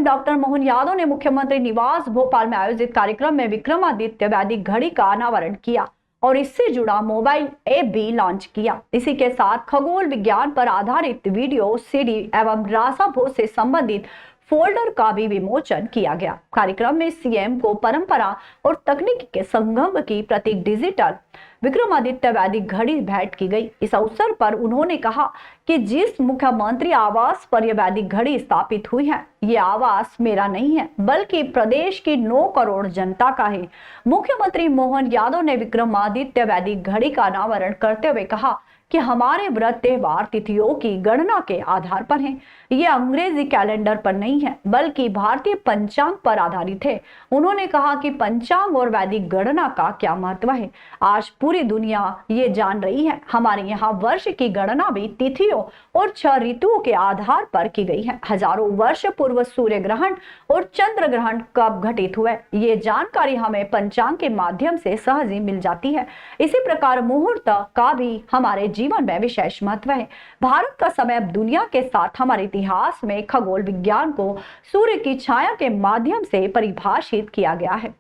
CM doctor Mohan Yadav ने मुख्यमंत्री निवास भोपाल में आयोजित कार्यक्रम में विक्रमादित्य वैदिक घड़ी का अनावरण किया और इससे जुड़ा मोबाइल ऐप भी लॉन्च किया। इसी के साथ खगोल विज्ञान पर आधारित वीडियो सीडी एवं रासा भोज से संबंधित फोल्डर का भी विमोचन किया गया। कार्यक्रम में सीएम को परंपरा और तकनीक के संगम की प्रतीक डिजिटल विक्रमादित्य वैदिक घड़ी भेंट की गई। इस अवसर पर उन्होंने कहा कि जिस मुख्यमंत्री आवास पर यह वैदिक घड़ी स्थापित हुई है, ये आवास मेरा नहीं है बल्कि प्रदेश की 9 करोड़ जनता का है। मुख्यमंत्री मोहन यादव ने विक्रमादित्य वैदिक घड़ी का अनावरण करते हुए कहा कि हमारे व्रत त्योहार तिथियों की गणना के आधार पर हैं। ये अंग्रेजी कैलेंडर पर नहीं है बल्कि भारतीय पंचांग पर आधारित है। उन्होंने कहा कि पंचांग और वैदिक गणना का क्या महत्व है, आज पूरी दुनिया ये जान रही है। हमारे यहाँ वर्ष की गणना भी तिथियों और 6 ऋतुओं के आधार पर की गई है। हजारों वर्ष पूर्व सूर्य ग्रहण और चंद्र ग्रहण कब घटित हुए, ये जानकारी हमें पंचांग के माध्यम से सहज ही मिल जाती है। इसी प्रकार मुहूर्त का भी हमारे जीवन में विशेष महत्व है। भारत का समय अब दुनिया के साथ हमारे इतिहास में खगोल विज्ञान को सूर्य की छाया के माध्यम से परिभाषित किया गया है।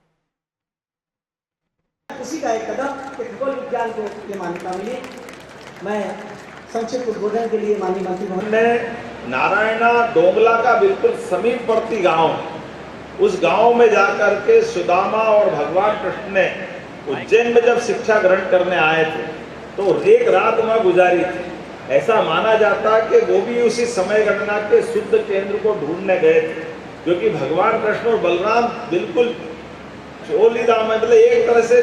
उसी का एक कदम खगोल विज्ञान को ये मान्यता मिली। मैं संक्षिप्त उद्बोधन के लिए माननीय मंत्री महोदय ने नारायणा डोंगला का बिल्कुल समीपवर्ती गांव, उस गांव में जाकर के सुदामा और भगवान कृष्ण ने उज्जैन में जब शिक्षा ग्रहण करने आए थे तो एक रात वहां गुजारी थी। ऐसा माना जाता कि वो भी उसी समय गणना के शुद्ध केंद्र को ढूंढने गए थे, क्योंकि भगवान कृष्ण और बलराम बिल्कुल चोलीदाम में, मतलब एक तरह से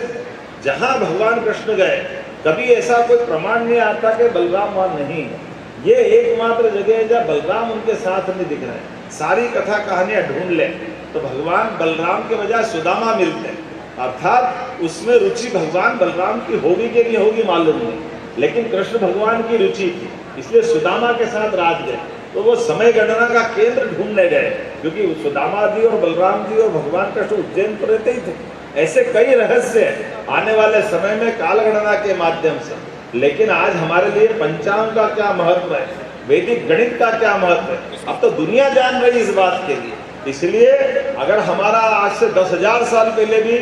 जहां भगवान कृष्ण गए कभी ऐसा कोई प्रमाण नहीं आता कि बलराम वहां नहीं है। ये एकमात्र जगह है जहाँ बलराम उनके साथ नहीं दिख रहे हैं। सारी कथा कहानियां ढूंढ ले तो भगवान बलराम के बजाय सुदामा मिलते हैं, अर्थात उसमें रुचि भगवान बलराम की होगी कि नहीं होगी मालूम नहीं, लेकिन कृष्ण भगवान की रुचि थी, इसलिए सुदामा के साथ राज गए। तो वो समय गणना का केंद्र ढूंढने गए, क्योंकि सुदामा जी और बलराम जी और भगवान कृष्ण उज्जैन पर रहते ही थे। ऐसे कई रहस्य आने वाले समय में काल गणना के माध्यम से। लेकिन आज हमारे लिए पंचांग का क्या महत्व है, वैदिक गणित का क्या महत्व है, अब तो दुनिया जान रही इस बात के लिए। इसलिए अगर हमारा आज से 10,000 साल पहले भी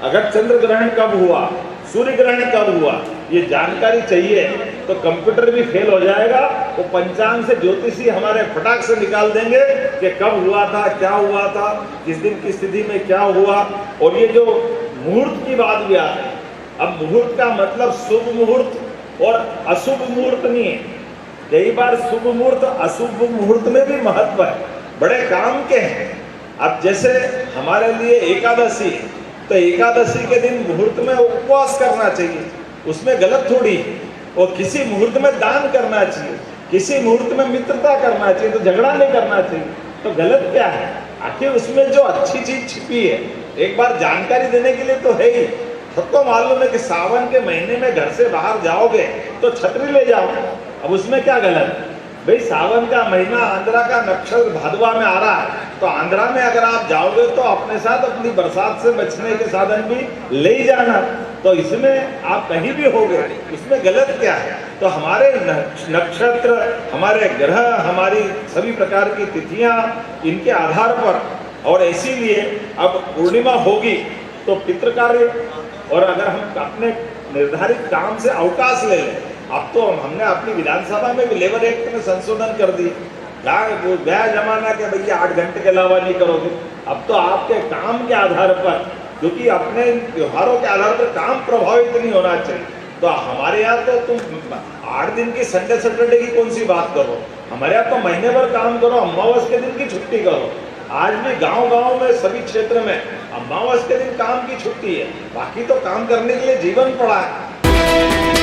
अगर चंद्र ग्रहण कब हुआ, सूर्य ग्रहण कब हुआ, ये जानकारी चाहिए तो कंप्यूटर भी फेल हो जाएगा। तो पंचांग से ज्योतिषी हमारे फटाक से निकाल देंगे कि कब हुआ था, क्या हुआ था, किस दिन की स्थिति में क्या हुआ। और ये जो मुहूर्त की बात भी आती है, अब मुहूर्त का मतलब शुभ मुहूर्त और अशुभ मुहूर्त नहीं है। कई बार शुभ मुहूर्त अशुभ मुहूर्त में भी महत्व है, बड़े काम के हैं। अब जैसे हमारे लिए एकादशी, तो एकादशी के दिन मुहूर्त में उपवास करना चाहिए, उसमें गलत थोड़ी। और किसी मुहूर्त में दान करना चाहिए, किसी मुहूर्त में मित्रता करना चाहिए, तो झगड़ा नहीं करना चाहिए। तो गलत क्या है, आखिर उसमें जो अच्छी चीज छिपी है, एक बार जानकारी देने के लिए तो है ही। सबको मालूम है कि सावन के महीने में घर से बाहर जाओगे तो छतरी ले जाओ, अब उसमें क्या गलत है भाई। सावन का महीना आंध्रा का नक्षत्र भादवा में आ रहा है, तो आंध्रा में अगर आप जाओगे तो अपने साथ अपनी बरसात से बचने के साधन भी ले ही जाना। तो इसमें आप कहीं भी होगे, इसमें गलत क्या है। तो हमारे नक्षत्र, हमारे ग्रह, हमारी सभी प्रकार की तिथियां, इनके आधार पर, और इसीलिए अब पूर्णिमा होगी तो पितृ कार्य, और अगर हम अपने निर्धारित काम से अवकाश ले लें, अब तो हमने अपनी विधानसभा में भी लेबर एक्ट में संशोधन कर दी। वो गया जमाना के भैया 8 घंटे के अलावा नहीं करोगे, अब तो आपके काम के आधार पर, क्योंकि अपने त्योहारों के आधार पर काम प्रभावित नहीं होना चाहिए। तो हमारे यहाँ तो तुम 8 दिन की संडे सैटरडे की कौन सी बात करो, हमारे यहाँ तो महीने भर काम करो, अमावस के दिन की छुट्टी करो। आज भी गांव-गांव में सभी क्षेत्र में अमावस के दिन काम की छुट्टी है, बाकी तो काम करने के लिए जीवन पड़ा है।